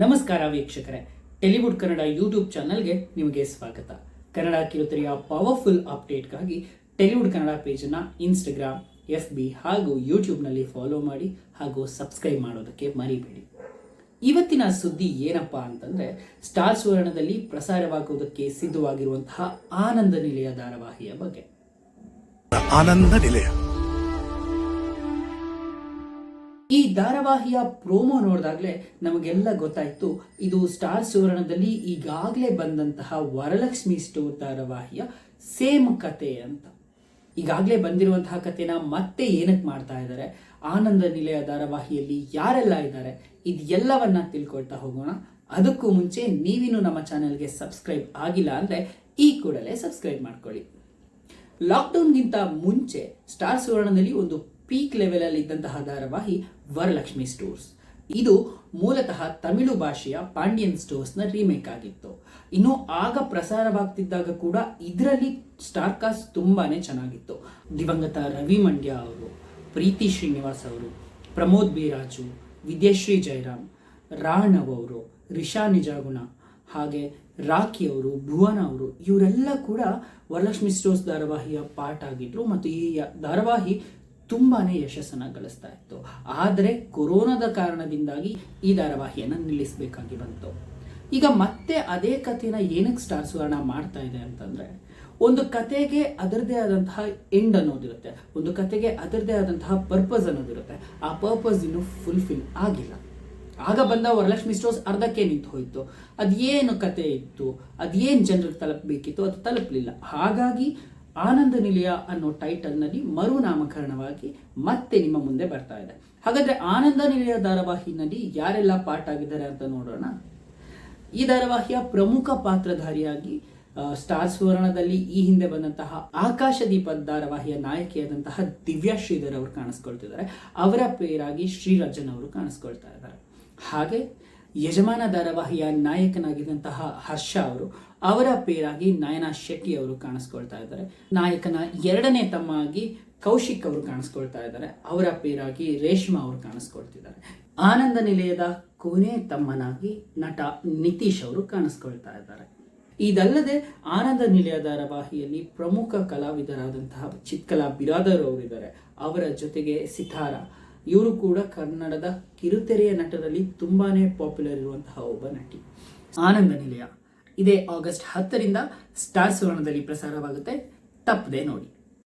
ನಮಸ್ಕಾರ ವೀಕ್ಷಕರೇ, ಟೆಲಿವುಡ್ ಕನ್ನಡ ಯೂಟ್ಯೂಬ್ ಚಾನಲ್ಗೆ ನಿಮಗೆ ಸ್ವಾಗತ. ಕನ್ನಡ ಕಿರುತೆರೆಯ ಪವರ್ಫುಲ್ ಅಪ್ಡೇಟ್ಗಾಗಿ ಟೆಲಿವುಡ್ ಕನ್ನಡ ಪೇಜನ್ನು ಇನ್ಸ್ಟಾಗ್ರಾಮ್, FB ಹಾಗೂ ಯೂಟ್ಯೂಬ್ನಲ್ಲಿ ಫಾಲೋ ಮಾಡಿ ಹಾಗೂ ಸಬ್ಸ್ಕ್ರೈಬ್ ಮಾಡೋದಕ್ಕೆ ಮರಿಬೇಡಿ. ಇವತ್ತಿನ ಸುದ್ದಿ ಏನಪ್ಪಾ ಅಂತಂದ್ರೆ, ಸ್ಟಾರ್ ಸುವರ್ಣದಲ್ಲಿ ಪ್ರಸಾರವಾಗುವುದಕ್ಕೆ ಸಿದ್ಧವಾಗಿರುವಂತಹ ಆನಂದ ನಿಲಯ ಧಾರಾವಾಹಿಯ ಬಗ್ಗೆ. ಆನಂದ ನಿಲಯ ಈ ಧಾರಾವಾಹಿಯ ಪ್ರೋಮೋ ನೋಡಿದಾಗಲೇ ನಮಗೆಲ್ಲ ಗೊತ್ತಾಯ್ತು, ಇದು ಸ್ಟಾರ್ ಸುವರ್ಣದಲ್ಲಿ ಈಗಾಗಲೇ ಬಂದಂತಹ ವರಲಕ್ಷ್ಮಿ ಸ್ಟೋರ್ ಧಾರಾವಾಹಿಯ ಸೇಮ್ ಕತೆ ಅಂತ. ಈಗಾಗಲೇ ಬಂದಿರುವಂತಹ ಕಥೆನ ಮತ್ತೆ ಏನಕ್ಕೆ ಮಾಡ್ತಾ ಇದ್ದಾರೆ, ಆನಂದ ನಿಲಯ ಧಾರಾವಾಹಿಯಲ್ಲಿ ಯಾರೆಲ್ಲ ಇದ್ದಾರೆ, ಇದೆಲ್ಲವನ್ನ ತಿಳ್ಕೊಳ್ತಾ ಹೋಗೋಣ. ಅದಕ್ಕೂ ಮುಂಚೆ ನೀವಿನ್ನೂ ನಮ್ಮ ಚಾನೆಲ್ಗೆ ಸಬ್ಸ್ಕ್ರೈಬ್ ಆಗಿಲ್ಲ ಅಂದರೆ ಈ ಕೂಡಲೇ ಸಬ್ಸ್ಕ್ರೈಬ್ ಮಾಡ್ಕೊಳ್ಳಿ. ಲಾಕ್ಡೌನ್ಗಿಂತ ಮುಂಚೆ ಸ್ಟಾರ್ ಸುವರ್ಣದಲ್ಲಿ ಒಂದು ಪೀಕ್ ಲೆವೆಲ್ ಅಲ್ಲಿ ಇದ್ದಂತಹ ಧಾರಾವಾಹಿ ವರಲಕ್ಷ್ಮಿ ಸ್ಟೋರ್ಸ್. ಇದು ಮೂಲತಃ ತಮಿಳು ಭಾಷೆಯ ಪಾಂಡ್ಯನ್ ಸ್ಟೋರ್ಸ್ ನ ರೀಮೇಕ್ ಆಗಿತ್ತು. ಇನ್ನು ಆಗ ಪ್ರಸಾರವಾಗ್ತಿದ್ದಾಗ ಕೂಡ ಇದರಲ್ಲಿ ಸ್ಟಾರ್ ಕಾಸ್ಟ್ ತುಂಬಾನೇ ಚೆನ್ನಾಗಿತ್ತು. ದಿವಂಗತ ರವಿ ಮಂಡ್ಯ ಅವರು, ಪ್ರೀತಿ ಶ್ರೀನಿವಾಸ್ ಅವರು, ಪ್ರಮೋದ್ ಬಿರಾಜು, ವಿದ್ಯಾಶ್ರೀ ಜಯರಾಮ್, ರಾಣವ್ ಅವರು, ರಿಷಾ ನಿಜಾಗುಣ, ಹಾಗೆ ರಾಖಿ ಅವರು, ಭುವನ ಅವರು, ಇವರೆಲ್ಲ ಕೂಡ ವರಲಕ್ಷ್ಮಿ ಸ್ಟೋರ್ಸ್ ಧಾರಾವಾಹಿಯ ಪಾರ್ಟ್ ಆಗಿದ್ರು ಮತ್ತು ಈ ಧಾರಾವಾಹಿ ತುಂಬಾನೇ ಯಶಸ್ಸನ್ನು ಗಳಿಸ್ತಾ ಇತ್ತು. ಆದರೆ ಕೊರೋನಾದ ಕಾರಣದಿಂದಾಗಿ ಈ ಧಾರಾವಾಹಿಯನ್ನು ನಿಲ್ಲಿಸಬೇಕಾಗಿ ಬಂತು. ಈಗ ಮತ್ತೆ ಅದೇ ಕಥೆನ ಏನಕ್ಕೆ ಸ್ಟಾರ್ ಸುವರ್ಣ ಮಾಡ್ತಾ ಇದೆ ಅಂತಂದ್ರೆ, ಒಂದು ಕತೆಗೆ ಅದರದೇ ಆದಂತಹ ಎಂಡ್ ಅನ್ನೋದಿರುತ್ತೆ, ಒಂದು ಕತೆಗೆ ಅದರದೇ ಆದಂತಹ ಪರ್ಪಸ್ ಅನ್ನೋದಿರುತ್ತೆ. ಆ ಪರ್ಪಸ್ ಇನ್ನು ಫುಲ್ಫಿಲ್ ಆಗಿಲ್ಲ. ಆಗ ಬಂದ ವರಲಕ್ಷ್ಮಿ ಸ್ಟೋರ್ಸ್ ಅರ್ಧಕ್ಕೆ ನಿಂತು ಹೋಯ್ತು. ಅದೇನು ಕತೆ ಇತ್ತು, ಅದೇನು ಜನರಿಗೆ ತಲುಪಬೇಕಿತ್ತು, ಅದು ತಲುಪಲಿಲ್ಲ. ಹಾಗಾಗಿ ಆನಂದ ನಿಲಯ ಅನ್ನೋ ಟೈಟಲ್ನಲ್ಲಿ ಮರುನಾಮಕರಣವಾಗಿ ಮತ್ತೆ ನಿಮ್ಮ ಮುಂದೆ ಬರ್ತಾ ಇದೆ. ಹಾಗಾದ್ರೆ ಆನಂದ ನಿಲಯ ಧಾರಾವಾಹಿನಲ್ಲಿ ಯಾರೆಲ್ಲ ಪಾರ್ಟ್ ಆಗಿದ್ದಾರೆ ಅಂತ ನೋಡೋಣ. ಈ ಧಾರಾವಾಹಿಯ ಪ್ರಮುಖ ಪಾತ್ರಧಾರಿಯಾಗಿ ಸ್ಟಾರ್ ಸುವರ್ಣದಲ್ಲಿ ಈ ಹಿಂದೆ ಬಂದಂತಹ ಆಕಾಶದೀಪ ಧಾರಾವಾಹಿಯ ನಾಯಕಿಯಾದಂತಹ ದಿವ್ಯಾ ಶ್ರೀಧರ್ ಅವರು ಕಾಣಿಸ್ಕೊಳ್ತಿದ್ದಾರೆ. ಅವರ ಪೇರಾಗಿ ಶ್ರೀರಾಜನ್ ಅವರು ಕಾಣಿಸ್ಕೊಳ್ತಾ ಇದ್ದಾರೆ. ಹಾಗೆ ಯಜಮಾನ ಧಾರಾವಾಹಿಯ ನಾಯಕನಾಗಿದ್ದಂತಹ ಹರ್ಷ ಅವರು, ಅವರ ಪೇರಾಗಿ ನಯನಾ ಶೆಟ್ಟಿ ಅವರು ಕಾಣಿಸ್ಕೊಳ್ತಾ ಇದ್ದಾರೆ. ನಾಯಕನ ಎರಡನೇ ತಮ್ಮ ಆಗಿ ಕೌಶಿಕ್ ಅವರು ಕಾಣಿಸ್ಕೊಳ್ತಾ ಇದ್ದಾರೆ. ಅವರ ಪೇರಾಗಿ ರೇಷ್ಮಾ ಅವರು ಕಾಣಿಸ್ಕೊಳ್ತಿದ್ದಾರೆ. ಆನಂದ ನಿಲಯದ ಕೊನೆ ತಮ್ಮನಾಗಿ ನಟ ನಿತೀಶ್ ಅವರು ಕಾಣಿಸ್ಕೊಳ್ತಾ ಇದ್ದಾರೆ. ಇದಲ್ಲದೆ ಆನಂದ ನಿಲಯ ಧಾರಾವಾಹಿಯಲ್ಲಿ ಪ್ರಮುಖ ಕಲಾವಿದರಾದಂತಹ ಚಿತ್ಕಲಾ ಬಿರಾದರ್ ಅವರಿದ್ದಾರೆ. ಅವರ ಜೊತೆಗೆ ಸಿತಾರ, ಇವರು ಕೂಡ ಕನ್ನಡದ ಕಿರುತೆರೆಯ ನಟರಲ್ಲಿ ತುಂಬಾನೇ ಪಾಪ್ಯುಲರ್ ಇರುವಂತಹ ಒಬ್ಬ ನಟಿ. ಆನಂದ ನಿಲಯ ಇದೇ ಆಗಸ್ಟ್ 10ರಿಂದ ಸ್ಟಾರ್ ಸುವರ್ಣದಲ್ಲಿ ಪ್ರಸಾರವಾಗುತ್ತೆ. ತಪ್ಪದೆ ನೋಡಿ.